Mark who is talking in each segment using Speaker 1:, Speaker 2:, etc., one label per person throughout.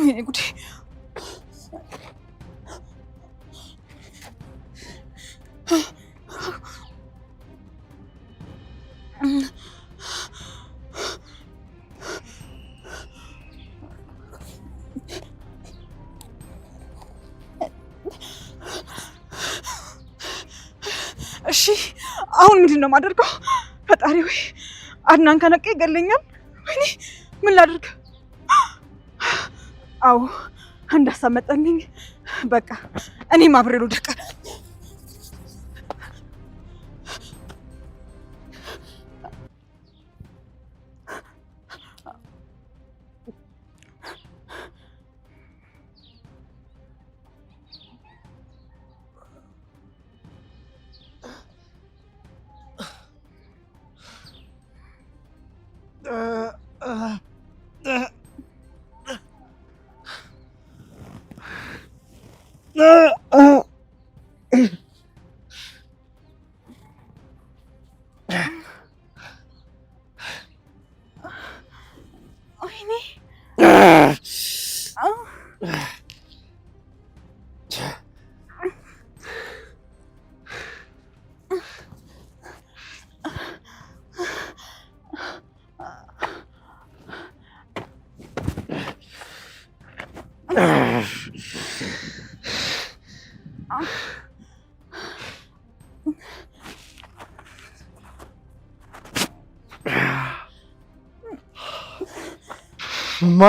Speaker 1: ወይኔ ጉዴ! እሺ አሁን ምንድነው የማደርገው? ፈጣሪ ሆይ አድናን ከነቀ ይገለኛል። ወይኔ ምን ላድርግ? አዎ እንዳሳመጠልኝ በቃ እኔም አብሬ ልውደቅ።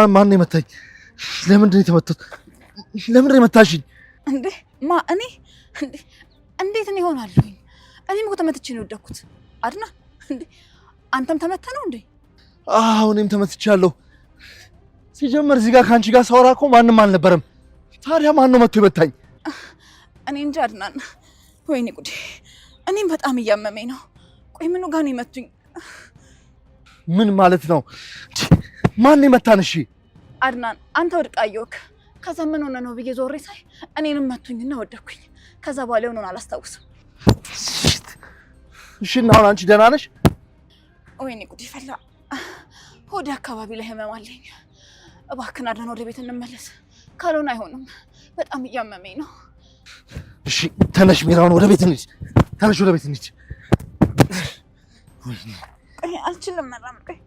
Speaker 2: ማን የመታኝ? ለምንድን ነው የተመታሁት? ለምንድን ነው የመታሽኝ?
Speaker 1: እንዴ እኔ እንዴት ነው ይሆናልኝ? እኔም እኮ ተመትቼ ነው የወደኩት። አድናን እንዴ አንተም ተመተህ ነው እንዴ?
Speaker 2: አዎ እኔም ተመትቻለሁ። ሲጀመር እዚህ ጋር ከአንቺ ጋር ሳወራ እኮ ማንም አልነበረም። ታዲያ ማን ነው መጥቶ የመታኝ?
Speaker 1: እኔ እንጃ አድናን። ወይኔ ጉዴ! እኔም በጣም እያመመኝ ነው። ቆይ ምኑ ጋር ነው የመቱኝ?
Speaker 2: ምን ማለት ነው? ማን የመታን? እሺ
Speaker 1: አድናን አንተ ወድቃየውክ። ከዛ ምን ሆነ ነው ብዬ ዞሬ ሳይ እኔንም መቱኝና ወደኩኝ። ከዛ በኋላ የሆነውን አላስታውስም።
Speaker 2: እሺ እና አሁን አንቺ ደህና ነሽ?
Speaker 1: ወይኔ ጉዴ ፈላ። ሆዴ አካባቢ ላይ ህመም አለኝ። እባክህን አድናን ወደ ቤት እንመለስ። ካልሆነ አይሆንም። በጣም እያመመኝ ነው።
Speaker 2: እሺ ተነሽ ሚራውን፣ ወደ ቤት እንሂድ። ተነሽ ወደ ቤት እንሂድ።
Speaker 1: ቆይ አልችልም መራመድ። ቆይ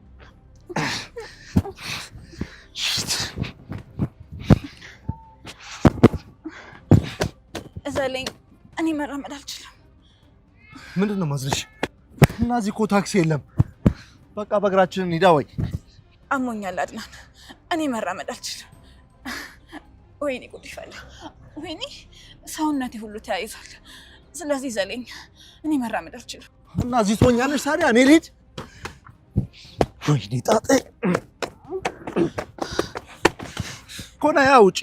Speaker 1: እዘለኝ። እኔ መራመድ አልችልም።
Speaker 2: ምንድን ነው ማዝለሽ? እና እዚህ እኮ ታክሲ የለም። በቃ በእግራችን እንሂዳ። ወይ
Speaker 1: አሞኛል አድናን። እኔ መራመድ አልችልም። ወይኔ ጉድ ይፈላ። ወይኔ ሰውነቴ ሁሉ ተያይዟል። ስለዚህ ዘለኝ። እኔ መራመድ አልችልም።
Speaker 2: እና እዚህ ትሆኛለሽ ታዲያ? እኔ ልሂድ? ወይኔ ጣጤ ኮና ያ ውጪ።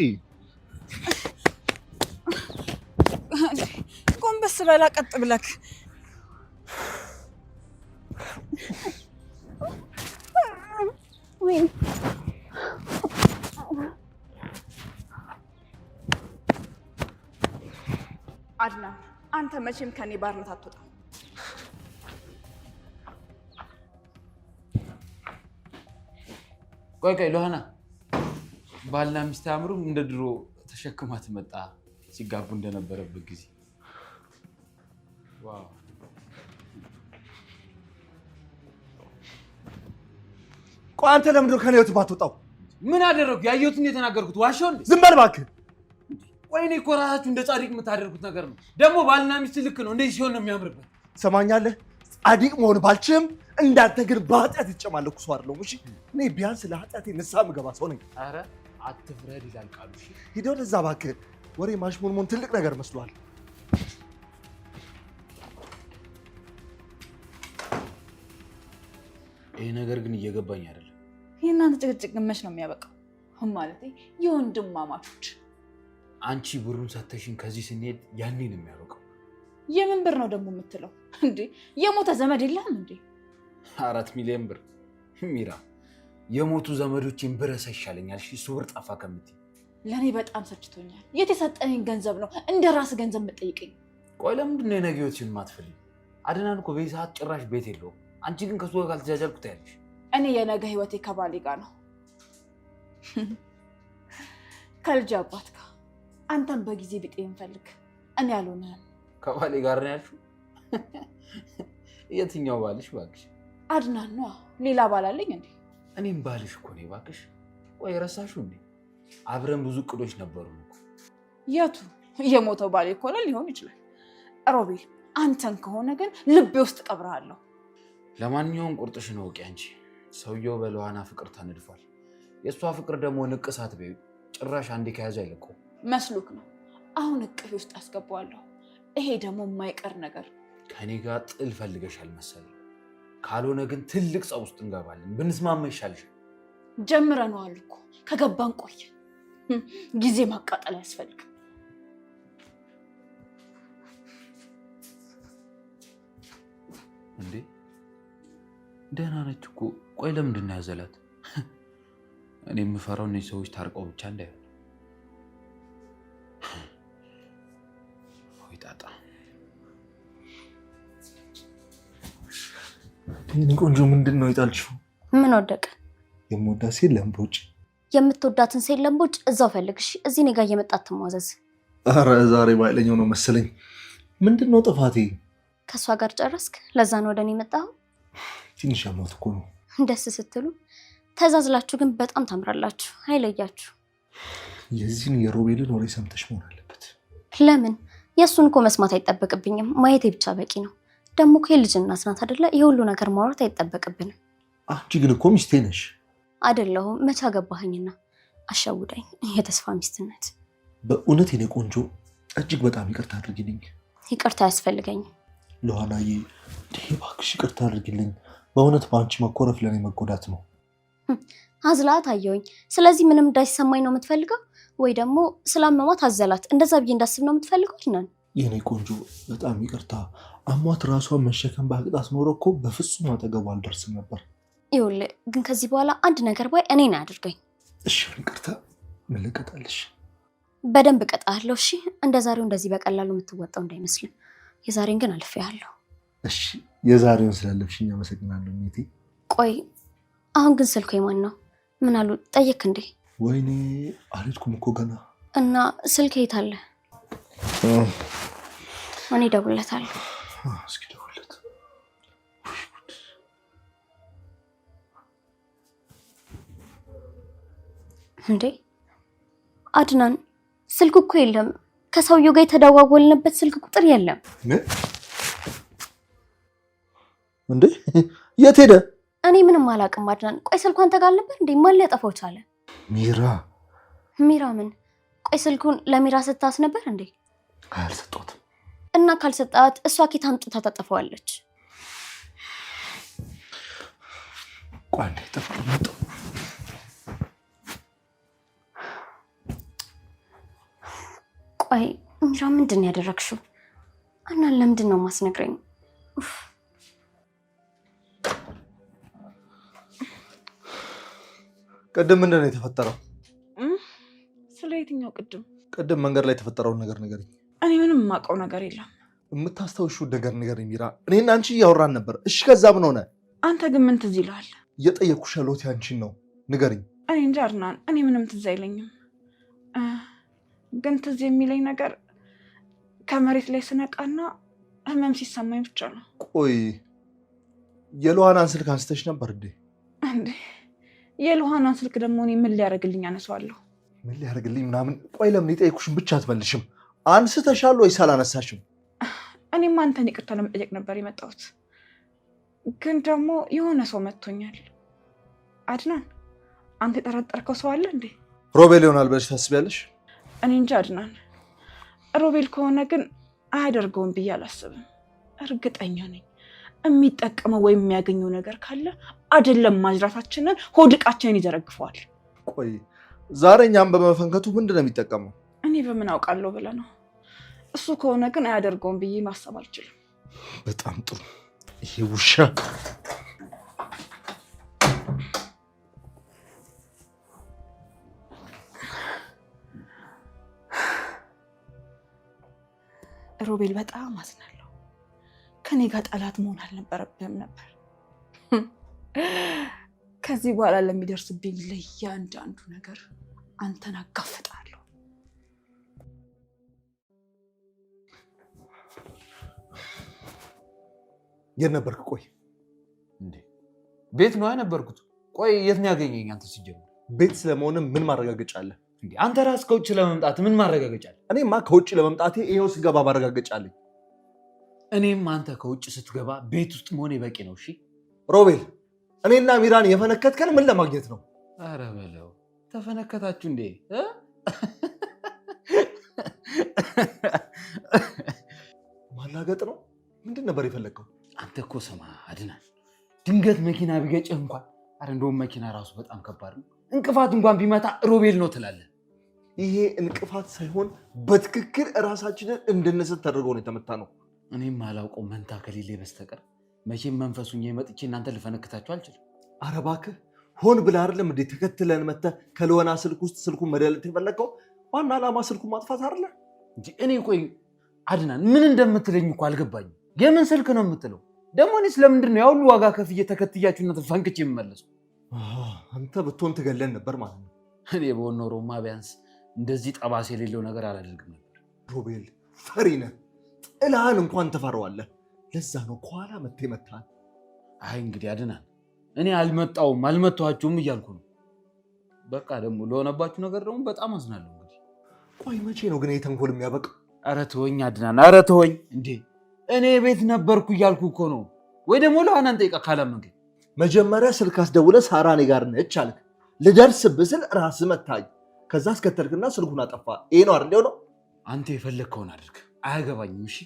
Speaker 1: ጎንበስ በላ ቀጥ ብለክ። ወይኔ አድናን አንተ መቼም ከኔ ባርነት አትወጣም።
Speaker 3: ቆይ ሎሃና፣ ባልና ሚስት አያምሩም? እንደ ድሮ ተሸክማት መጣ ሲጋቡ እንደነበረበት ጊዜ። ዋው!
Speaker 2: ቆይ አንተ ለምንድን ነው ከኔ ህይወት ባትወጣው?
Speaker 3: ምን አደረኩ? ያየሁትን የተናገርኩት ዋሻው እንዴ?
Speaker 2: ዝም በል እባክህ።
Speaker 3: ቆይ እኔ እኮ ራሳችሁ እንደ ጻድቅ የምታደርጉት ነገር ነው። ደግሞ ባልና ሚስት ልክ ነው። እንደዚህ ሲሆን ነው የሚያምርበት።
Speaker 2: ትሰማኛለህ? ጻድቅ መሆን ባልችልም እንዳንተ ግን በኃጢአት የተጨማለኩ ሰው አይደለሁም። እሺ እኔ ቢያንስ ለኃጢአቴ ንስሐ የምገባ ሰው ነኝ።
Speaker 3: ኧረ አትፍረድ ይላል ቃሉ። እሺ
Speaker 2: ሂደው ለዛ እባክህ። ወሬ ማሽሞንሞን ትልቅ ነገር መስሏል።
Speaker 3: ይሄ ነገር ግን እየገባኝ አይደለም።
Speaker 1: የእናንተ ጭቅጭቅ ግን መች ነው የሚያበቃው? ማለቴ የወንድማማቾች።
Speaker 3: አንቺ ብሩን ሰተሽን ከዚህ ስንሄድ ያኔ ነው የሚያበቃው።
Speaker 1: የምን ብር ነው ደግሞ የምትለው እንዴ? የሞተ ዘመድ የለም እንዴ?
Speaker 3: 4 ሚሊዮን ብር። ሚራ የሞቱ ዘመዶችን ብረሳ ይሻለኛል። እሱ ብር ጠፋ ከምትይ
Speaker 1: ለእኔ በጣም ሰችቶኛል። የት የሰጠኸኝ ገንዘብ ነው እንደ ራስ ገንዘብ የምጠይቀኝ?
Speaker 3: ቆይ ለምንድን ነው የነገ ህይወትሽን የማትፈልጊ? አድናን እኮ በዚህ ሰዓት ጭራሽ ቤት የለውም። አንቺ ግን ከሱ ጋር ካልተጃጃልኩ ታያለሽ።
Speaker 1: እኔ የነገ ህይወቴ ከባሌ ጋር ነው። ከልጅ አባት ጋር አንተም በጊዜ ቢጤ እንፈልግ። እኔ አልሆነም።
Speaker 3: ከባሌ ጋር ነው ያልሽው? የትኛው ባልሽ እባክሽ?
Speaker 1: አድናን ነው። ሌላ ባል አለኝ እንዴ?
Speaker 3: እኔም ባልሽ እኮ ነው እባክሽ። ቆይ ረሳሽው እንዴ? አብረን ብዙ እቅዶች ነበሩ እኮ።
Speaker 1: የቱ? የሞተው ባሌ እኮ ሊሆን ይችላል። ሮቤል አንተን ከሆነ ግን ልቤ ውስጥ ቀብረሃለሁ።
Speaker 3: ለማንኛውም ቁርጥሽን እወቂ አንቺ። ሰውየው በለዋና ፍቅር ተነድፏል። የእሷ ፍቅር ደግሞ ንቅሳት በይ። ጭራሽ አንዴ ከያዘ አይለቀው
Speaker 1: መስሉክ ነው። አሁን እቅፌ ውስጥ አስገባዋለሁ። ይሄ ደግሞ የማይቀር ነገር።
Speaker 3: ከኔ ጋር ጥል ፈልገሻል መሰለኝ። ካልሆነ ግን ትልቅ ጸብ ውስጥ እንገባለን። ብንስማማ ይሻልሻል።
Speaker 1: ጀምረነዋል እኮ ከገባን ቆየ። ጊዜ ማቃጠል አያስፈልግም።
Speaker 3: እንዴ ደህና ነች እኮ። ቆይ ለምንድን ነው ያዘላት? እኔ የምፈራው እነዚህ ሰዎች ታርቀው ብቻ እንዳይሆን። ወይ ጣጣ።
Speaker 2: ይሄን ቆንጆ ምንድን ነው የጣልሽው?
Speaker 4: ምን ወደቀ?
Speaker 2: የምወዳት ሴት ለምቦጭ።
Speaker 4: የምትወዳትን ሴት ለምቦጭ እዛው ፈልግሽ። እዚህ እኔ ጋር እየመጣት ትሟዘዝ።
Speaker 2: ኧረ ዛሬ ባይለኛው ነው መሰለኝ። ምንድን ነው ጥፋቴ?
Speaker 4: ከእሷ ጋር ጨረስክ? ለዛ ነው ወደ እኔ የመጣኸው?
Speaker 2: ትንሽ አሟት እኮ ነው።
Speaker 4: ደስ ስትሉ ተዛዝላችሁ ግን በጣም ታምራላችሁ። አይለያችሁ።
Speaker 2: የዚህን የሮቤልን ወሬ ሰምተሽ መሆን አለበት።
Speaker 4: ለምን? የእሱን እኮ መስማት አይጠበቅብኝም። ማየቴ ብቻ በቂ ነው። ደግሞ እኮ የልጅ እናት ናት አይደለ? የሁሉ ነገር ማውራት አይጠበቅብንም።
Speaker 2: አንቺ ግን እኮ ሚስቴ ነሽ።
Speaker 4: አይደለሁም። መቼ አገባኸኝና አሻውዳኝ። የተስፋ ሚስትነት።
Speaker 2: በእውነት የኔ ቆንጆ እጅግ በጣም ይቅርታ አድርጊልኝ።
Speaker 4: ይቅርታ አያስፈልገኝ።
Speaker 2: ለዋናዬ እባክሽ ይቅርታ አድርጊልኝ። በእውነት በአንቺ መኮረፍ ለኔ መጎዳት ነው።
Speaker 4: አዝላት አየሁኝ። ስለዚህ ምንም እንዳይሰማኝ ነው የምትፈልገው? ወይ ደግሞ ስላመማት አዘላት እንደዛ ብዬ እንዳስብ ነው የምትፈልገው? ነን
Speaker 2: የኔ ቆንጆ በጣም ይቅርታ። አሟት ራሷን መሸከም ባቅጣት ኖሮ እኮ በፍጹም አጠገቡ አልደርስም ነበር።
Speaker 4: ይኸውልህ ግን ከዚህ በኋላ አንድ ነገር ባይ እኔን አያድርገኝ።
Speaker 2: እሺ ይቅርታ። ምን ልቀጣልሽ?
Speaker 4: በደንብ እቀጣለሁ። እሺ እንደ ዛሬው እንደዚህ በቀላሉ የምትወጣው እንዳይመስልም። የዛሬን ግን አልፌያለሁ።
Speaker 2: እሺ የዛሬውን ስላለፍሽኝ አመሰግናለሁ ሜቴ።
Speaker 4: ቆይ አሁን ግን ስልኩ የማን ነው? ምን አሉ ጠየቅ እንዴ?
Speaker 2: ወይኔ አልሄድኩም እኮ ገና።
Speaker 4: እና ስልክ የት አለ? እኔ እደውልለታለሁ።
Speaker 2: እስኪ ደውልለት።
Speaker 4: እንዴ አድናን ስልክ እኮ የለም። ከሰውየው ጋር የተደዋወልንበት ስልክ ቁጥር የለም።
Speaker 2: ምን እንዴ? የት ሄደ?
Speaker 4: እኔ ምንም አላውቅም አድናን። ቆይ ስልኩ አንተ ጋር ነበር እንዴ? ማን ሊያጠፋው ቻለ? ሚራ ምን? ቆይ ስልኩን ለሚራ ስታስ ነበር እንዴ?
Speaker 2: አልሰጣትም።
Speaker 4: እና ካልሰጣት እሷ ኬት አምጥታ ታጠፋዋለች?
Speaker 2: ቆይ ተፈርመጥ።
Speaker 4: ቆይ ሚራ ምንድን ነው ያደረግሽው? እና ለምንድን ነው ማስነግረኝ?
Speaker 2: ቅድም ምንድን ነው የተፈጠረው?
Speaker 1: ስለ የትኛው ቅድም?
Speaker 2: ቅድም መንገድ ላይ የተፈጠረውን ነገር ንገሪኝ።
Speaker 1: እኔ ምንም የማውቀው ነገር የለም።
Speaker 2: የምታስታውሺው ነገር ንገሪኝ ሚራ። እኔና አንቺ እያወራን ነበር። እሺ ከዛ ምን ሆነ?
Speaker 1: አንተ ግን ምን ትዝ ይልሃል?
Speaker 2: እየጠየኩሽ ያለሁት አንቺን ነው። ንገሪኝ።
Speaker 1: እኔ እንጃ አድናን፣ እኔ ምንም ትዝ አይለኝም። ግን ትዝ የሚለኝ ነገር ከመሬት ላይ ስነቃና ህመም ሲሰማኝ ብቻ ነው።
Speaker 2: ቆይ የሉሃናን ስልክ አንስተሽ ነበር እንዴ?
Speaker 1: እንዴ የሉሃናን ስልክ ደግሞ እኔ ምን ሊያደርግልኝ አነሳዋለሁ?
Speaker 2: ምን ሊያደርግልኝ ምናምን። ቆይ ለምን የጠየኩሽን ብቻ አትመልሽም? አንስተሻል ወይስ አላነሳሽም?
Speaker 1: እኔማ አንተን ይቅርታ ለመጠየቅ ነበር የመጣሁት። ግን ደግሞ የሆነ ሰው መጥቶኛል። አድናን አንተ የጠረጠርከው ሰው አለ እንዴ?
Speaker 2: ሮቤል ይሆናል ብለሽ ታስቢያለሽ?
Speaker 1: እኔ እንጃ አድናን። ሮቤል ከሆነ ግን አያደርገውም ብዬ አላስብም። እርግጠኛ ነኝ የሚጠቀመው ወይም የሚያገኘው ነገር ካለ አይደለም ማጅራታችንን ሆድቃችንን ይዘረግፈዋል።
Speaker 2: ቆይ ዛሬ እኛም በመፈንከቱ ምንድን ነው የሚጠቀመው?
Speaker 1: እኔ በምን አውቃለሁ ብለህ ነው? እሱ ከሆነ ግን አያደርገውም ብዬ ማሰብ አልችልም።
Speaker 2: በጣም ጥሩ። ይሄ ውሻ
Speaker 1: ሮቤል በጣም አዝናለሁ። ከኔ ጋር ጠላት መሆን አልነበረብህም ነበር። ከዚህ በኋላ ለሚደርስብኝ ለእያንዳንዱ ነገር አንተን አጋፍጣለሁ።
Speaker 2: የት ነበርክ? ቆይ
Speaker 3: እንዴ ቤት ነው ያነበርኩት። ቆይ የት ነው ያገኘኝ አንተ? ሲጀምር
Speaker 2: ቤት ስለመሆንም ምን ማረጋገጫ አለ?
Speaker 3: እንዴ አንተ ራስ ከውጭ ለመምጣት ምን ማረጋገጫ አለ?
Speaker 2: እኔማ ከውጭ ለመምጣቴ ይሄው ስገባ ማረጋገጫ አለኝ።
Speaker 3: እኔም አንተ ከውጭ ስትገባ ቤት ውስጥ መሆኔ በቂ ነው። እሺ
Speaker 2: ሮቤል፣ እኔና ሚራን የፈነከትከን ምን ለማግኘት ነው?
Speaker 3: ኧረ በለው ተፈነከታችሁ እንዴ?
Speaker 2: ማላገጥ ነው? ምንድን ነበር የፈለግከው?
Speaker 3: አንተ እኮ ስማ አድናን፣ ድንገት መኪና ቢገጭህ እንኳን አረ እንደውም መኪና ራሱ በጣም ከባድ ነው። እንቅፋት እንኳን ቢመታ ሮቤል ነው ትላለህ።
Speaker 2: ይሄ እንቅፋት ሳይሆን በትክክል እራሳችንን እንድንስት ተደርጎ ነው የተመታ ነው።
Speaker 3: እኔም አላውቀው መንታ ከሌለ በስተቀር መቼም መንፈሱኝ መጥቼ እናንተ ልፈነክታችሁ አልችልም።
Speaker 2: ኧረ እባክህ ሆን ብለህ አይደለም እንዴ ተከትለን መተህ ከልወና ስልክ ውስጥ ስልኩን መደለት የፈለግከው? ዋና ዓላማ ስልኩን ማጥፋት አይደለ
Speaker 3: እንጂ። እኔ ቆይ አድናን ምን እንደምትለኝ እኮ አልገባኝም። የምን ስልክ ነው የምትለው? ደግሞ እኔ ስለምንድን ነው ያሁሉ ዋጋ ከፍዬ ተከትያችሁ እና ፈንክቼ የምመለሱ?
Speaker 2: አንተ ብትሆን ትገለን ነበር ማለት ነው።
Speaker 3: እኔ በሆነ ኖሮማ ቢያንስ እንደዚህ ጠባሳ የሌለው ነገር አላደርግም ነበር።
Speaker 2: ሮቤል ፈሪ ነህ። ጥላህን እንኳን ትፈራዋለህ። ለዛ ነው ከኋላ መተህ መታህ።
Speaker 3: አይ እንግዲህ አድናን፣ እኔ አልመታኋችሁም እያልኩ ነው። በቃ ደግሞ ለሆነባችሁ ነገር ደግሞ በጣም አዝናለሁ። እንግዲህ
Speaker 2: ቆይ መቼ ነው ግን የተንኮል የሚያበቃው?
Speaker 3: ኧረ ተወኝ አድናን፣ ኧረ ተወኝ እንዴ! እኔ ቤት ነበርኩ እያልኩ እኮ ነው። ወይ ደግሞ ለዋናን ጠይቃ ካላመንከኝ
Speaker 2: መጀመሪያ ስልክ አስደውለህ ሳራ እኔ ጋር ነች አልክ። ልደርስብህ ስል ራስህ መታኝ። ከዛ አስከተልክና ስልኩን አጠፋ። ይሄ ነው አይደል ነው?
Speaker 3: አንተ የፈለግከውን አድርግ፣ አያገባኝም። እሺ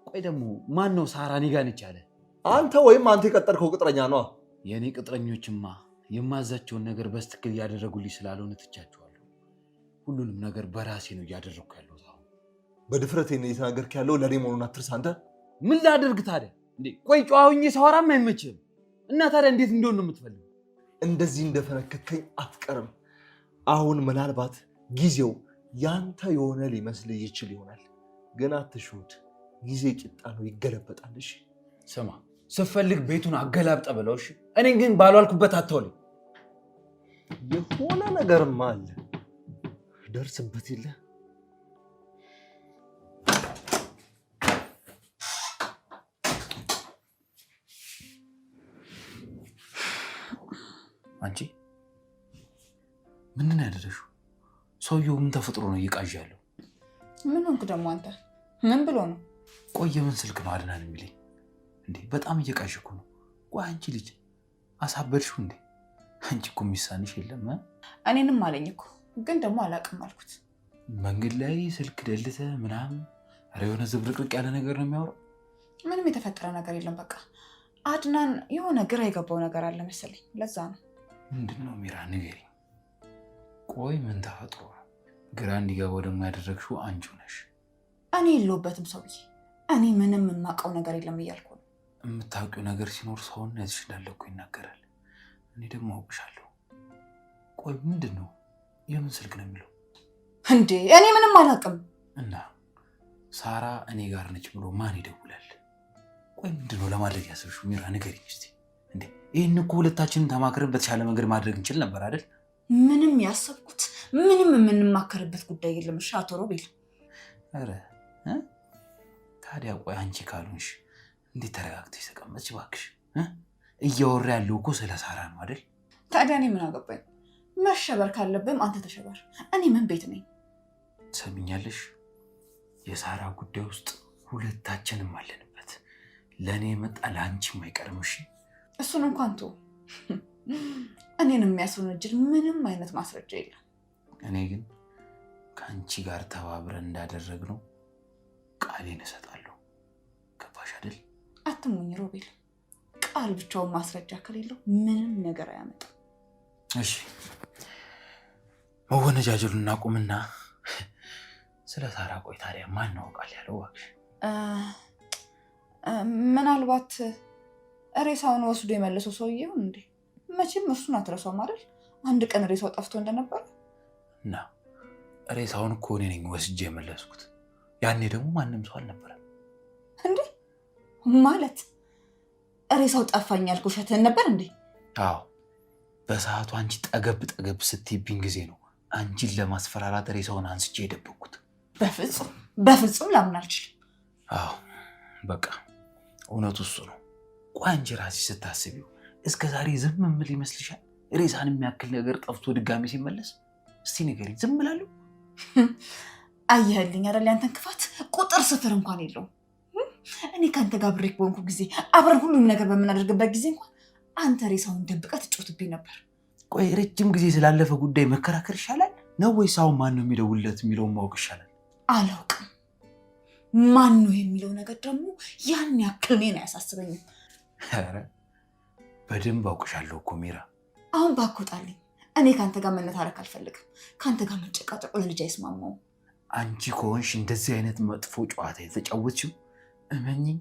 Speaker 3: ቆይ ደግሞ ማን ነው ሳራ እኔ ጋር ነች ያለ?
Speaker 2: አንተ ወይም አንተ የቀጠርከው ቅጥረኛ ነዋ።
Speaker 3: የእኔ ቅጥረኞችማ የማዛቸውን ነገር በስትክክል እያደረጉልኝ ስላልሆነ ትቻቸዋለሁ። ሁሉንም ነገር በራሴ ነው እያደረግኩ ያለሁት። አሁን
Speaker 2: በድፍረት የተናገርክ ያለው ለእኔ መሆኑን አትርሳ። አንተ
Speaker 3: ምን ላደርግ ታዲያ? እንዴ ቆይ ጨዋ ሆኜ ሳወራም አይመችህም እና ታዲያ እንዴት እንደሆነ ነው የምትፈልገው?
Speaker 2: እንደዚህ እንደፈነከከኝ አትቀርም። አሁን ምናልባት ጊዜው ያንተ የሆነ ሊመስል ይችል ይሆናል፣ ግን አትሹት። ጊዜ ቂጣ ነው፣ ይገለበጣል። እሺ
Speaker 3: ስማ፣ ስትፈልግ ቤቱን አገላብጠ ብለው። እሺ እኔ ግን ባልዋልኩበት አትወልኝ።
Speaker 2: የሆነ ነገርማ አለ፣ ደርስበት የለ።
Speaker 3: አንቺ ምንድን ነው ያደረሽው? ሰውየው ምን ተፈጥሮ ነው እየቃዥ ያለው?
Speaker 1: ምን ሆንክ ደግሞ አንተ? ምን ብሎ ነው?
Speaker 3: ቆይ ምን ስልክ ነው አድናን የሚለኝ? እንዴ በጣም እየቃዥኩ ነው። ቆይ አንቺ ልጅ አሳበድሽው እንዴ? አንቺ እኮ የሚሳንሽ የለም።
Speaker 1: እኔንም አለኝ እኮ ግን ደግሞ አላውቅም አልኩት።
Speaker 3: መንገድ ላይ ስልክ ደልተ ምናምን፣ ኧረ የሆነ ዝብርቅርቅ ያለ ነገር ነው የሚያወራው።
Speaker 1: ምንም የተፈጠረ ነገር የለም። በቃ አድናን የሆነ ግራ የገባው ነገር አለ መሰለኝ፣ ለዛ ነው።
Speaker 3: ምንድን ነው ሚራ ንገሪኝ። ቆይ ምን ተፈጥሮ ግራ እንዲገባው ደግሞ ያደረግሽው አንቺ ነሽ?
Speaker 1: እኔ የለሁበትም ሰውዬ። እኔ ምንም የማውቀው ነገር የለም እያልኩ ነው።
Speaker 3: የምታውቂው ነገር ሲኖር ሰውነትሽ እንዳለ እኮ ይናገራል። እኔ ደግሞ አውቅሻለሁ። ቆይ ምንድን ነው? የምን ስልክ ነው የሚለው
Speaker 1: እንዴ? እኔ ምንም አላውቅም።
Speaker 3: እና ሳራ እኔ ጋር ነች ብሎ ማን ይደውላል? ቆይ ምንድን ነው ለማድረግ ያሰብሽው ሚራ ንገሪኝ እስኪ። እንዴ ይህን እኮ ሁለታችንን ተማክረን በተሻለ መንገድ ማድረግ እንችል ነበር አይደል?
Speaker 1: ምንም ያሰብኩት ምንም የምንማከርበት ጉዳይ የለም። እሺ አቶ ሮቤል።
Speaker 3: ኧረ ታዲያ ቆይ አንቺ ካልሆንሽ እንዴት ተረጋግተሽ ተቀመጥሽ እባክሽ? እያወራ ያለው እኮ ስለ ሳራ ነው አይደል?
Speaker 1: ታዲያ እኔ ምን አገባኝ? መሸበር ካለብህም አንተ ተሸበር። እኔ ምን ቤት ነኝ?
Speaker 3: ትሰሚኛለሽ? የሳራ ጉዳይ ውስጥ ሁለታችንም አለንበት። ለእኔ የመጣ ለአንቺም አይቀርም። እሺ
Speaker 1: እሱን እንኳን ተው። እኔን የሚያስወነጅል ምንም አይነት ማስረጃ የለም።
Speaker 3: እኔ ግን ከአንቺ ጋር ተባብረን እንዳደረግነው ቃሌን እሰጣለሁ። ገባሽ አይደል?
Speaker 1: አትሙኝ ሮቤል። ቃል ብቻውን ማስረጃ ከሌለው ምንም ነገር አያመጣም።
Speaker 3: እሺ መወነጃጀሉን እናቁምና ስለ ሳራ ቆይ ታዲያ ማን ነው ቃል ያለው እባክሽ?
Speaker 1: ምናልባት ሬሳውን ወስዶ የመለሰው ሰውዬውን እንዴ? መቼም እሱን አትረሳውም አይደል? አንድ ቀን ሬሳው ጠፍቶ እንደነበር
Speaker 3: እና ሬሳውን እኮ እኔ ነኝ ወስጄ የመለስኩት። ያኔ ደግሞ ማንም ሰው አልነበረም።
Speaker 1: እንዴ ማለት ሬሳው ጠፋኝ ያልኩት ውሸትህን ነበር እንዴ?
Speaker 3: አዎ በሰዓቱ አንቺ ጠገብ ጠገብ ስትይብኝ ጊዜ ነው አንቺን ለማስፈራራት ሬሳውን አንስቼ የደበቅኩት።
Speaker 1: በፍጹም ላምን አልችልም።
Speaker 3: አዎ በቃ እውነቱ እሱ ነው። ቋንጅ ራስሽ ስታስቢው እስከ ዛሬ ዝም ምን ይመስልሻል? ሬሳን የሚያክል ነገር ጠፍቶ ድጋሚ ሲመለስ እስቲ ንገሪኝ፣ ዝም እላለሁ?
Speaker 1: አየህልኝ አይደል ያንተን ክፋት ቁጥር ስፍር እንኳን የለውም። እኔ ካንተ ጋር ብሬክ በሆንኩ ጊዜ አብረን ሁሉም ነገር በምናደርግበት ጊዜ እንኳን አንተ ሬሳውን ደብቀህ ትጮትብኝ ነበር።
Speaker 3: ቆይ ረጅም ጊዜ ስላለፈ ጉዳይ መከራከር ይሻላል ነው ወይስ አሁን ማን ነው የሚደውልለት የሚለውን ማወቅ ይሻላል?
Speaker 1: አላውቅም። ማን ነው የሚለው ነገር ደግሞ ያን ያክል እኔን አያሳስበኝም።
Speaker 3: ኧረ በደንብ አውቅሻለሁ እኮ ሚራ።
Speaker 1: አሁን ባኮጣልኝ። እኔ ካንተ ጋር መነታረክ አልፈልግም። ካንተ ጋር መጨቃጨቁ ለልጅ አይስማማውም።
Speaker 3: አንቺ ከሆንሽ እንደዚህ አይነት መጥፎ ጨዋታ የተጫወትሽው እመኚኝ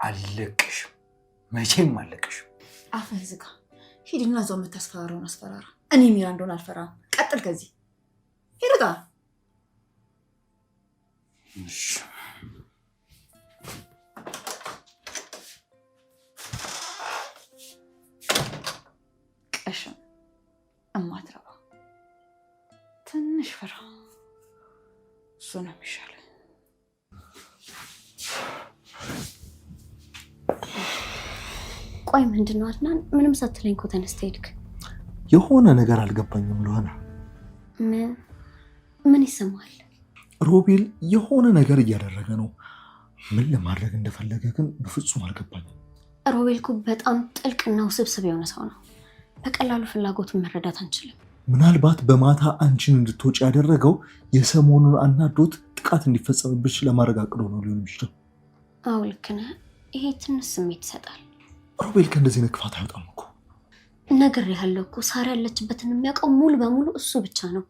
Speaker 3: አልለቅሽም፣ መቼም አልለቅሽም።
Speaker 1: አፍህን ዝጋ። ሂድና እዛው የምታስፈራራውን አስፈራራ። እኔ ሚራ እንደሆነ አልፈራም። ቀጥል ከዚህ ሂድጋ። ቀሽም እማትረባ ትንሽ ፍራ። እሱ ነው የሚሻለው።
Speaker 4: ቆይ ምንድን ነው አድናን? ምንም ሳትለኝ እኮ ተነስተህ ሄድክ።
Speaker 2: የሆነ ነገር አልገባኝም ለሆነ።
Speaker 4: ምን ይሰማል?
Speaker 2: ሮቤል የሆነ ነገር እያደረገ ነው። ምን ለማድረግ እንደፈለገ ግን በፍጹም አልገባኝም።
Speaker 4: ሮቤል እኮ በጣም ጥልቅና ውስብስብ የሆነ ሰው ነው። በቀላሉ ፍላጎቱን መረዳት አንችልም።
Speaker 2: ምናልባት በማታ አንቺን እንድትወጪ ያደረገው የሰሞኑን አናዶት ጥቃት እንዲፈጸምብሽ ለማረጋገጥ ነው ሊሆን የሚችለው።
Speaker 4: አዎ ልክ ነህ። ይሄ ትንሽ ስሜት ይሰጣል።
Speaker 2: ሮቤል ከእንደዚህ አይነት ክፋት አይወጣም እኮ።
Speaker 4: ነግሬሃለሁ እኮ ሳራ ያለችበትን የሚያውቀው ሙሉ በሙሉ እሱ ብቻ ነው።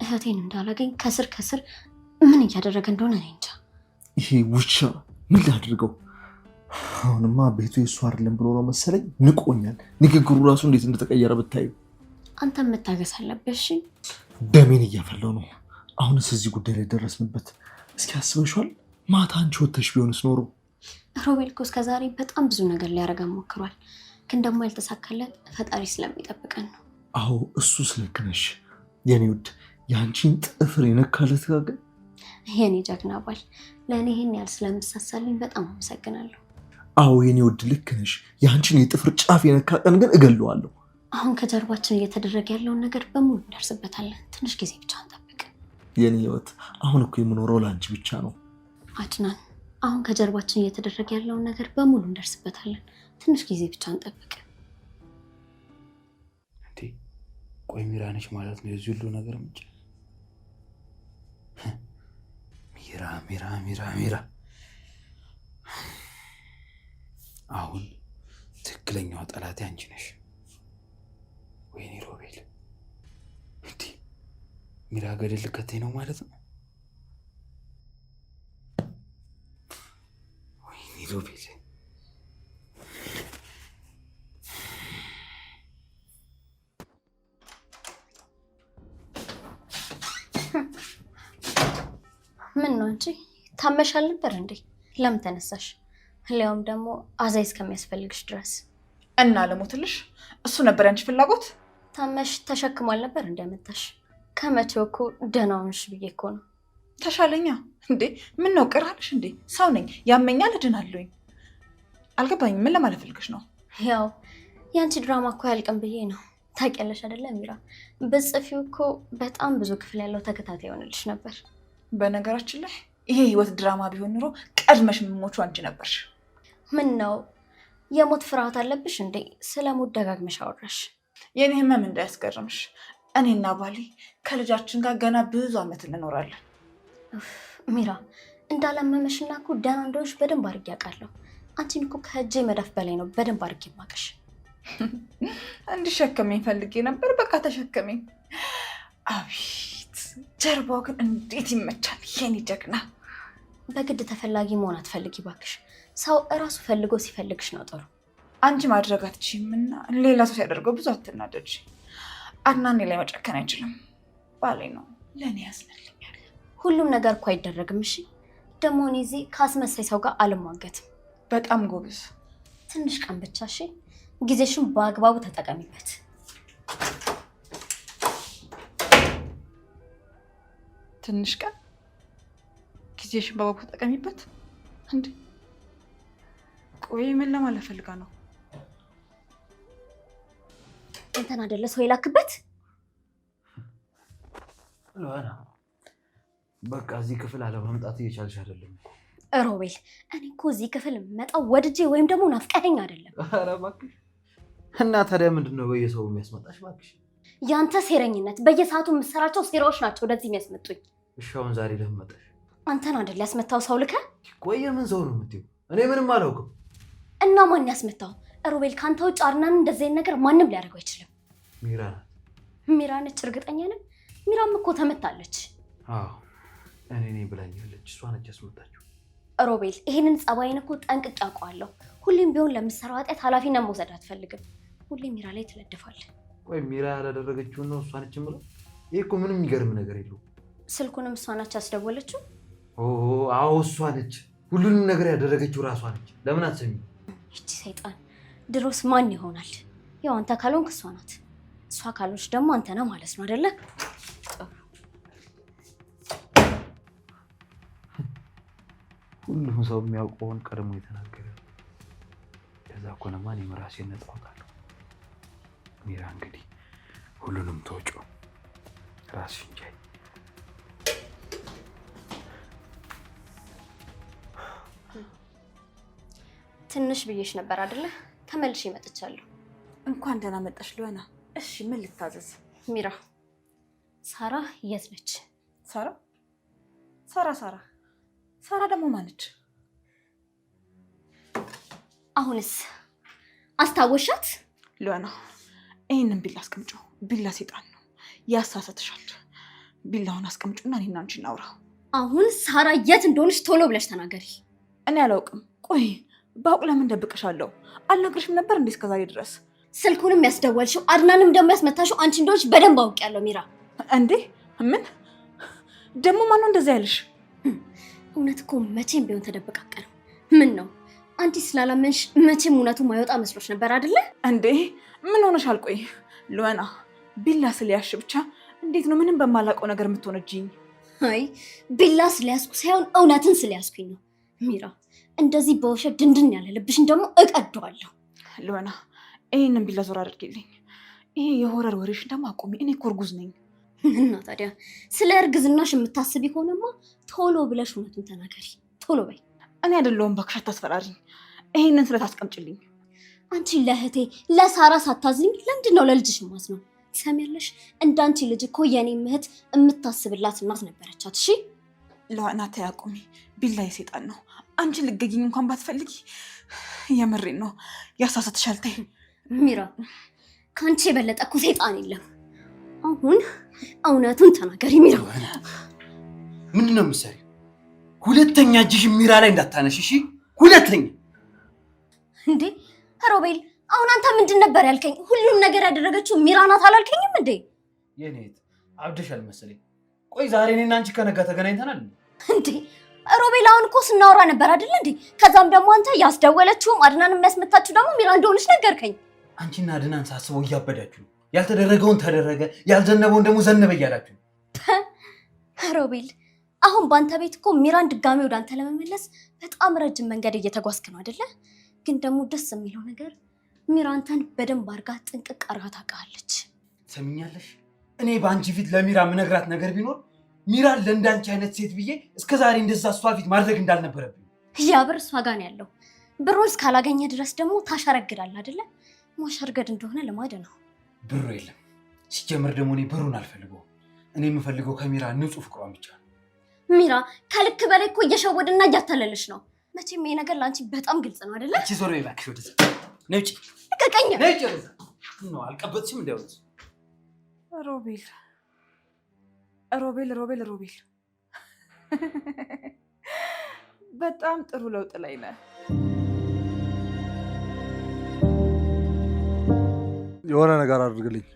Speaker 4: እህቴን እንዳላገኝ ከስር ከስር ምን እያደረገ እንደሆነ እኔ እንጃ።
Speaker 2: ይሄ ውሻ ምን ላድርገው? አሁንማ ቤቱ የእሱ አይደለም ብሎ ነው መሰለኝ ንቆኛል። ንግግሩ ራሱ እንዴት እንደተቀየረ ብታዩ።
Speaker 4: አንተ መታገስ አለብሽ።
Speaker 2: ደሜን እያፈለው ነው። አሁንስ እዚህ ጉዳይ ላይ ደረስንበት። እስኪ አስበሽዋል? ማታ አንቺ ወተሽ ቢሆንስ ኖሮ።
Speaker 4: ሮቤል እኮ እስከዛሬ በጣም ብዙ ነገር ሊያደርገን ሞክሯል፣ ግን ደግሞ ያልተሳካለት ፈጣሪ ስለሚጠብቀን ነው።
Speaker 2: አዎ እሱስ ልክ ነሽ የኔ ውድ። የአንቺን ጥፍር የነካለት ግን
Speaker 4: የኔ ጀግና ባል፣ ለእኔ ይህን ያህል ስለምሳሳልኝ በጣም አመሰግናለሁ።
Speaker 2: አዎ የኔ ውድ ልክ ነሽ። የአንቺን የጥፍር ጫፍ የነካ ቀን ግን እገለዋለሁ።
Speaker 4: አሁን ከጀርባችን እየተደረገ ያለውን ነገር በሙሉ እንደርስበታለን። ትንሽ ጊዜ ብቻ እንጠብቅ።
Speaker 2: የኔ ህይወት፣ አሁን እኮ የምኖረው ለአንቺ ብቻ ነው።
Speaker 4: አድናን፣ አሁን ከጀርባችን እየተደረገ ያለውን ነገር በሙሉ እንደርስበታለን። ትንሽ ጊዜ ብቻ እንጠብቅ።
Speaker 3: እንዴ ቆይ ሚራ ነች ማለት ነው የዚህ ሁሉ ነገር ምንጭ? ሚራ ሚራ ሚራ ሚራ። አሁን ትክክለኛዋ ጠላቴ አንቺ ነሽ። ወይኔ ሮቤል፣ እንዴ ሚራ ገደል ልከተኝ ነው ማለት ነው? ወይኔ ሮቤል።
Speaker 4: ምን ነው እንጂ ታመሻል ነበር እንዴ? ለምን ተነሳሽ? ሊያውም ደግሞ አዛይ እስከሚያስፈልግሽ ድረስ።
Speaker 1: እና ለሞትልሽ እሱ ነበር ያንቺ ፍላጎት?
Speaker 4: ታመሽ ተሸክሟል ነበር እንደመጣሽ። ከመቼው እኮ ደህና ሆንሽ ብዬ እኮ ነው።
Speaker 1: ተሻለኛ እንዴ? ምን ነው ቅራልሽ እንዴ? ሰው ነኝ፣ ያመኛል፣ እድናለሁኝ። አልገባኝም። ምን ለማለት ፈልገሽ ነው?
Speaker 4: ያው ያንቺ ድራማ እኮ ያልቅም ብዬ ነው። ታውቂያለሽ አይደለ ሚራ? በጽፊው እኮ በጣም ብዙ ክፍል ያለው ተከታታይ ይሆንልሽ ነበር።
Speaker 1: በነገራችን ላይ ይሄ ህይወት ድራማ ቢሆን ኑሮ ቀድመሽ የምትሞቹ አንቺ ነበርሽ።
Speaker 4: ምን ነው የሞት ፍርሃት አለብሽ እንዴ? ስለ ሞት ደጋግመሽ አወራሽ።
Speaker 1: የኔ ህመም እንዳያስገርምሽ፣ እኔና ባሌ ከልጃችን ጋር ገና ብዙ ዓመት እንኖራለን።
Speaker 4: ሚራ፣ እንዳላመመሽና እኮ ደህና እንደሆንሽ በደንብ አድርጌ አውቃለሁ። አንቺን እኮ ከእጄ መዳፍ በላይ ነው በደንብ አድርጌ የማውቅሽ።
Speaker 1: እንዲሸከመኝ ፈልጌ ነበር፣ በቃ ተሸከመኝ። አቤት ጀርባው ግን እንዴት ይመቻል! የኔ ጀግና።
Speaker 4: በግድ ተፈላጊ መሆን አትፈልጊ እባክሽ። ሰው እራሱ ፈልጎ ሲፈልግሽ ነው ጥሩ።
Speaker 1: አንቺ ማድረግ አትችይም እና ሌላ ሰው ሲያደርገው ብዙ አትናደጂ። አድናን ላይ መጨከን አይችልም። ባሌ ነው፣ ለእኔ ያስነልኛል።
Speaker 4: ሁሉም ነገር እኮ አይደረግም። እሺ ደግሞ እኔ እዚህ ከአስመሳይ ሰው ጋር አልሟገትም።
Speaker 1: በጣም ጎበዝ።
Speaker 4: ትንሽ ቀን ብቻ እሺ፣ ጊዜሽን በአግባቡ ተጠቀሚበት።
Speaker 1: ትንሽ ቀን ጊዜሽን በአግባቡ ተጠቀሚበት እንዴ? ቆይ ምን ለማለት ፈልጋ ነው?
Speaker 4: አንተን አይደለ ሰው የላክበት?
Speaker 3: ሉዋና በቃ እዚህ ክፍል አለመምጣት እየቻልሽ አይደለም እኮ።
Speaker 4: ሮቤል እኔ እኮ እዚህ ክፍል መጣው ወድጄ ወይም ደግሞ ናፍቀኸኝ አይደለም።
Speaker 3: ኧረ እባክሽ። እና ታዲያ ምንድነው በየሰው የሚያስመጣሽ እባክሽ?
Speaker 4: ያንተ ሴረኝነት፣ በየሰዓቱ የምትሰራቸው ሴራዎች ናቸው ወደዚህ የሚያስመጡኝ።
Speaker 3: እሺ አሁን ዛሬ ለምን መጣሽ?
Speaker 4: አንተን አይደል ያስመታው ሰው ልከ?
Speaker 3: ቆይ ምን ሰው ነው የምትይው? እኔ ምንም አላውቅም።
Speaker 4: እና ማን ያስመታው? ሮቤል ካንተ ውጭ አድናን እንደዚህ አይነት ነገር ማንም ሊያደርገው አይችልም።
Speaker 3: ሚራ ናት።
Speaker 4: ሚራ ነች? እርግጠኛ ነኝ። ሚራም እኮ ተመታለች።
Speaker 3: አዎ እኔ ነኝ ብላኛለች። እሷ ነች ያስመታችው።
Speaker 4: ሮቤል ይሄንን ጸባይን እኮ ጠንቅቄ አውቀዋለሁ። ሁሌም ቢሆን ለምትሰራው ኃጢአት ኃላፊነት መውሰድ አትፈልግም። ሁሌም ሚራ ላይ ትለድፋለህ።
Speaker 3: ቆይ ሚራ ያላደረገችውን ነው እሷ ነች የምለው? ይሄ እኮ ምንም የሚገርም ነገር የለውም።
Speaker 4: ስልኩንም እሷ ነች ያስደወለችው?
Speaker 3: አዎ እሷ ነች። ሁሉንም ነገር ያደረገችው ራሷ ነች። ለምን አትሰሚም?
Speaker 4: ይቺ ሰይጣን ድሮስ ማን ይሆናል? ያው አንተ ካልሆንክ እሷ ናት። እሷ ካልሆንሽ ደግሞ አንተ ነህ ማለት ነው አይደለ?
Speaker 3: ሁሉም ሰው የሚያውቀውን ቀድሞ የተናገረ። ከዛ ኮነማ እኔም ራሴን ነፃ አውጣለሁ። ሚራ እንግዲህ ሁሉንም ተወጪው ራስሽን ቻይ።
Speaker 4: ትንሽ ብዬሽ ነበር አይደለ? ተመልሼ መጥቻለሁ።
Speaker 1: እንኳን ደህና መጣሽ ሉዋና። እሺ ምን ልታዘዝ?
Speaker 4: ሚራ ሳራ የት ነች?
Speaker 1: ሳራ ሳራ ደግሞ ማነች?
Speaker 4: አሁንስ አስታወሻት?
Speaker 1: ሉዋና ይሄንን ቢላ አስቀምጪው። ቢላ ሰይጣን ነው ያሳሰትሻል። ቢላውን አስቀምጪውና እኔና አንቺ እናውራ።
Speaker 4: አሁን ሳራ የት እንደሆነች ቶሎ ብለሽ ተናገሪ።
Speaker 1: እኔ አላውቅም። ቆይ ባውቅ ለምን ደብቅሻለሁ? አልነግርሽም ነበር እንዴ እስከዛሬ ድረስ?
Speaker 4: ስልኩንም ያስደወልሽው አድናንም ደግሞ ያስመታሽው አንቺ እንደሆነች በደንብ አውቄያለሁ ሚራ።
Speaker 1: እንዴ ምን ደግሞ ማነው እንደዛ ያለሽ?
Speaker 4: እውነት እኮ መቼም ቢሆን ተደብቃቀረው። ምን ነው አንቺ ስላላመንሽ መቼም እውነቱ ማይወጣ መስሎሽ ነበር አይደለ?
Speaker 1: እንዴ ምን ሆነሻል? ቆይ ሉዋና ቢላ ስለያሽ ብቻ እንዴት ነው ምንም በማላውቀው ነገር የምትሆነጅኝ?
Speaker 4: አይ ቢላ ስለያዝኩ ሳይሆን እውነትን ስለያዝኩኝ ነው ሚራ። እንደዚህ በውሸት ድንድን ያለ ልብሽን ደግሞ እቀደዋለሁ።
Speaker 1: ሉዋና ይሄንን ቢላ ዞር አድርጊልኝ። ይሄ የሆረር ወሬሽን ደግሞ አቁሚ። እኔ እኮ እርጉዝ ነኝ።
Speaker 4: እና ታዲያ ስለ እርግዝናሽ የምታስቢ ከሆነማ ቶሎ ብለሽ እውነቱን ተናገሪ። ቶሎ በይ።
Speaker 1: እኔ አይደለሁም እባክሽ አታስፈራሪኝ። ይሄንን ስለታስቀምጭልኝ።
Speaker 4: አንቺ ለእህቴ ለሳራ ሳታዝኝ ለምንድን ነው ለልጅሽ ማዝነው? ትሰሚያለሽ? እንዳንቺ ልጅ እኮ የኔ እህት የምታስብላት እናት ነበረቻት። እሺ
Speaker 1: ሉዋና ተይ አቁሚ። ቢላ የሰይጣን ነው። አንቺ ልገጊኝ እንኳን ባትፈልጊ የምሬን ነው ያሳሰትሻል። ተይ
Speaker 4: ሚራ፣ ከአንቺ የበለጠ እኮ ሰይጣን የለም። አሁን እውነቱን ተናገሪ ሚራ።
Speaker 3: ምንድን ነው የምትሰሪው? ሁለተኛ እጅሽ ሚራ ላይ እንዳታነሽ እሺ? ሁለተኛ።
Speaker 4: እንዴ ሮቤል፣ አሁን አንተ ምንድን ነበር ያልከኝ? ሁሉም ነገር ያደረገችው ሚራ ናት አላልከኝም እንዴ?
Speaker 3: የኔ እህት አብደሻል መሰለኝ። ቆይ ዛሬ እኔና አንቺ ከነጋ ተገናኝተናል
Speaker 4: እንዴ? ሮቤል አሁን እኮ ስናወራ ነበር አይደል እንዴ? ከዛም ደግሞ አንተ ያስደወለችውም አድናን የሚያስመታችሁ ደግሞ ሚራ እንደሆነች ነገርከኝ።
Speaker 3: አንቺና አድናን ሳስበው እያበዳችሁ፣ ያልተደረገውን ተደረገ ያልዘነበውን ደግሞ ዘነበ እያላችሁ።
Speaker 4: ሮቤል አሁን በአንተ ቤት እኮ ሚራን ድጋሚ ወደ አንተ ለመመለስ በጣም ረጅም መንገድ እየተጓዝክ ነው አይደለ? ግን ደግሞ ደስ የሚለው ነገር ሚራ አንተን በደንብ አድርጋ ጥንቅቅ አድርጋ ታውቃለች።
Speaker 3: ሰሚኛለሽ? እኔ በአንቺ ፊት ለሚራ ምነግራት ነገር ቢኖር ሚራን ለእንዳንቺ አይነት ሴት ብዬ እስከዛሬ እንደዛ እሷ ፊት ማድረግ እንዳልነበረብኝ።
Speaker 4: ያ ብር እሷ ጋር ነው ያለው። ብሩን እስካላገኘ ድረስ ደግሞ ታሸረግዳለህ አይደለ? ማሸርገድ እንደሆነ ልማድ ነው።
Speaker 3: ብሩ የለም። ሲጀምር ደግሞ እኔ ብሩን አልፈልገውም። እኔ የምፈልገው ከሚራ ንጹህ ፍቅሯን ብቻ ነው።
Speaker 4: ሚራ ከልክ በላይ እኮ እየሸወደና እያታለለች ነው። መቼም ይሄ ነገር ለአንቺ በጣም ግልጽ ነው አይደለ?
Speaker 3: እቺ ዞር እባክሽ ወደዛ። ነጭ
Speaker 4: ከቀኝ
Speaker 3: ነጭ ነው። አልቀበጥሽም እንዳይወጥ።
Speaker 1: ሮቤል ሮቤል ሮቤል ሮቤል በጣም ጥሩ ለውጥ ላይ ነህ።
Speaker 2: የሆነ ነገር አድርግልኝ።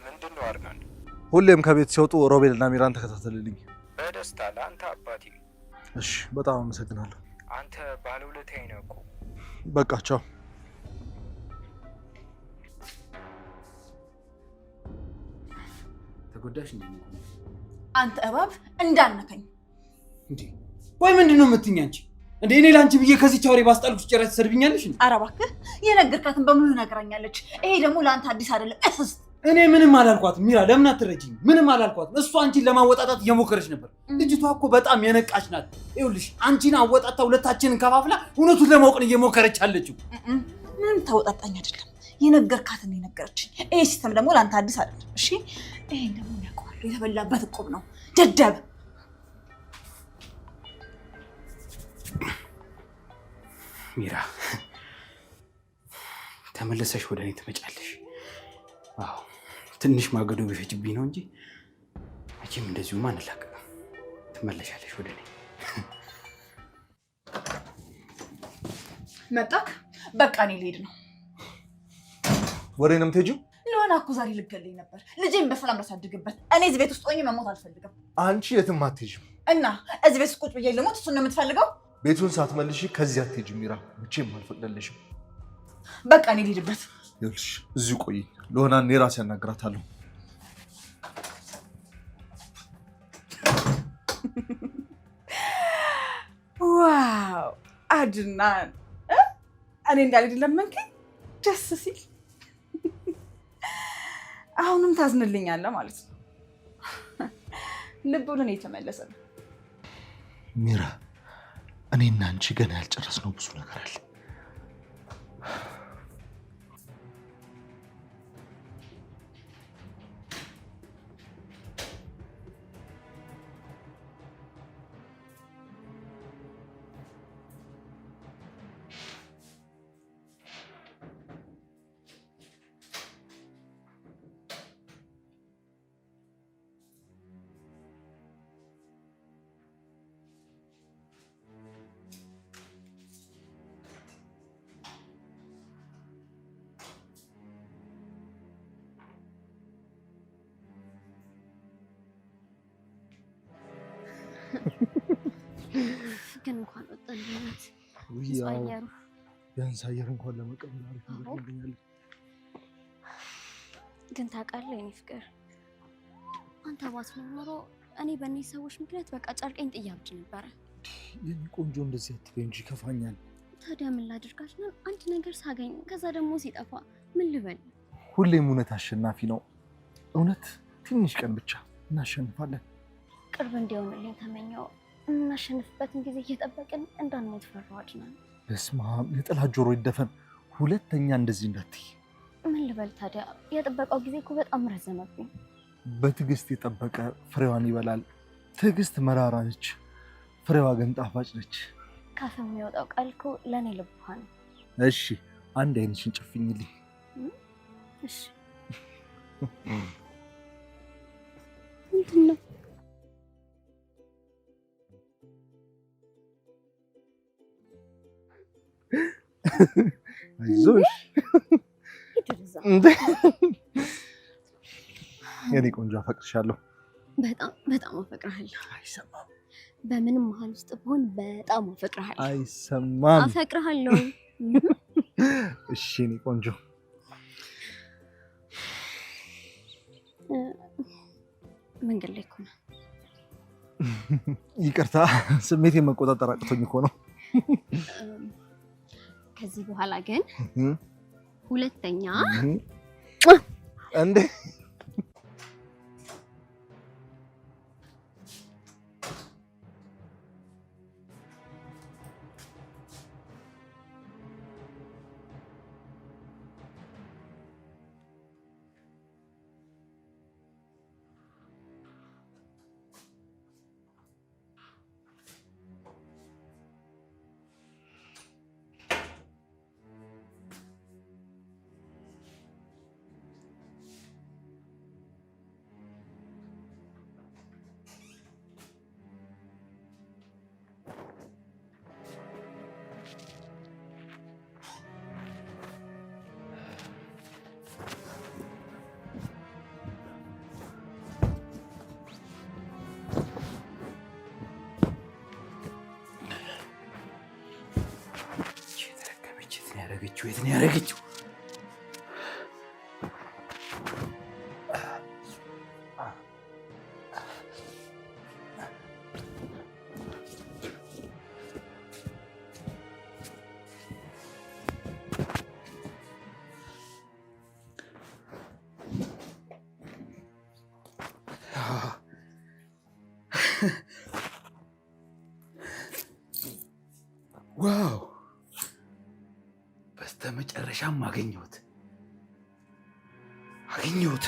Speaker 5: ምንድን ነው አድርጋል?
Speaker 2: ሁሌም ከቤት ሲወጡ ሮቤልና ሚራን ተከታተልልኝ።
Speaker 5: በደስታ ለአንተ አባቴ።
Speaker 2: እሺ፣ በጣም አመሰግናለሁ።
Speaker 5: አንተ ባለውለታዬ ነህ እኮ።
Speaker 2: በቃ ቻው።
Speaker 3: ተጎዳሽ እንዴ?
Speaker 1: አንተ እባብ እንዳልነካኝ
Speaker 3: እንዴ! ወይ ምንድነው የምትይኝ አንቺ? እንዴ እኔ ላንቺ ብዬ ከዚህ ቻውሬ ባስጣልኩሽ ጭራሽ ትሰድብኛለሽ እንዴ?
Speaker 1: ኧረ እባክህ የነገርካትን በሙሉ ነግራኛለች። ይሄ ደግሞ ለአንተ አዲስ አይደለም።
Speaker 3: እኔ ምንም አላልኳትም ሚራ፣ ለምን አትረጂኝ? ምንም አላልኳትም። እሷ አንቺን ለማወጣጣት እየሞከረች ነበር። ልጅቷ እኮ በጣም የነቃች ናት። ይኸውልሽ አንቺን አወጣጣ ሁለታችንን ከፋፍላ እውነቱን ለማወቅ እየሞከረች አለችው።
Speaker 1: ምንም ታወጣጣኝ አይደለም። የነገርካትን የነገረችኝ። ይሄ ሲስተም ደግሞ ለአንተ አዲስ አይደለም። እሺ ይሄን ደግሞ ያውቀዋል። የተበላበት እቁብ ነው። ደደብ
Speaker 3: ሚራ፣ ተመለሰሽ ወደ እኔ ትመጫለሽ። አዎ ትንሽ ማገዶ ቢፈጅብኝ ነው እንጂ መቼም እንደዚሁማ አንላቀቅም። ትመለሻለሽ ወደ እኔ።
Speaker 1: መጣክ? በቃ እኔ ልሄድ ነው።
Speaker 2: ወሬ ነው የምትሄጂው?
Speaker 1: ለሆነ እኮ ዛሬ ልገለኝ ነበር። ልጄን በሰላም ላሳድግበት። እኔ እዚህ ቤት ውስጥ ሆኜ መሞት አልፈልግም።
Speaker 2: አንቺ የትም አትሄጂም።
Speaker 1: እና እዚህ ቤት ውስጥ ቁጭ ብዬ ልሞት? እሱን ነው የምትፈልገው?
Speaker 2: ቤቱን ሳትመልሺ ከዚህ አትሄጂም ሚራ። መቼም አልፈቅድልሽም።
Speaker 1: በቃ እኔ ልሄድበት።
Speaker 2: ይኸውልሽ እዚሁ ቆይ። ለሆነ እኔ ራሴ ያናግራታለሁ።
Speaker 1: ዋው አድናን፣ እኔ እንዳልሄድ ለመንከኝ። ደስ ሲል አሁንም ታዝንልኛለህ ማለት ነው። ልብ ብለን የተመለሰ ነው።
Speaker 2: ሚራ፣ እኔና አንቺ ገና ያልጨረስነው ብዙ ነገር አለ።
Speaker 4: ግን እንኳን ወጣልኝት
Speaker 2: አየሩ ቢያንስ አየር እንኳን ለመቀበል አሪፍ ይሆናል።
Speaker 4: ግን ታውቃለህ የኔ ፍቅር፣ አንተ ባትኖር ኖሮ እኔ በእነዚህ ሰዎች ምክንያት በቃ ጨርቄን ጥያብድ ነበረ።
Speaker 2: የኔ ቆንጆ እንደዚህ አትበይ እንጂ ከፋኛል።
Speaker 4: ታዲያ ምን ላድርጋት ነው? አንድ ነገር ሳገኝ ከዛ ደግሞ ሲጠፋ ምን ልበል?
Speaker 2: ሁሌም እውነት አሸናፊ ነው። እውነት ትንሽ ቀን ብቻ እናሸንፋለን።
Speaker 4: ቅርብ እንዲሆንልኝ ተመኘው። እናሸንፍበትን ጊዜ እየጠበቅን እንዳንሞት ፈራሁ አድናን።
Speaker 2: በስመ አብ፣ የጠላት ጆሮ ይደፈን። ሁለተኛ እንደዚህ እንዳትይ።
Speaker 4: ምን ልበል ታዲያ? የጠበቀው ጊዜ እኮ በጣም ረዘመብኝ።
Speaker 2: በትዕግስት የጠበቀ ፍሬዋን ይበላል። ትዕግስት መራራ ነች፣ ፍሬዋ ግን ጣፋጭ ነች።
Speaker 4: ካፍ የሚወጣው ቃል እኮ ለእኔ ልብሃ ነው።
Speaker 2: እሺ አንድ አይንሽን ጨፍኝልኝ።
Speaker 4: እሺ ምንድን ነው?
Speaker 2: አይዞሽ የኔ ቆንጆ፣ አፈቅርሻለሁ።
Speaker 4: በጣም በጣም አፈቅርሃለሁ።
Speaker 2: አይሰማም።
Speaker 4: በምንም መሀል ውስጥ ብሆን በጣም አፈቅርሃለሁ።
Speaker 2: አይሰማም።
Speaker 4: አፈቅርሃለሁ።
Speaker 2: እሺ የኔ ቆንጆ።
Speaker 4: መንገድ ላይ እኮ ነው።
Speaker 2: ይቅርታ፣ ስሜቴን መቆጣጠር አቅቶኝ እኮ ነው።
Speaker 4: ከዚህ በኋላ ግን ሁለተኛ
Speaker 2: እንዴ
Speaker 3: የት ነው ያደረገችው? ዋው! በስተመጨረሻም አገኘሁት። አገኘሁት።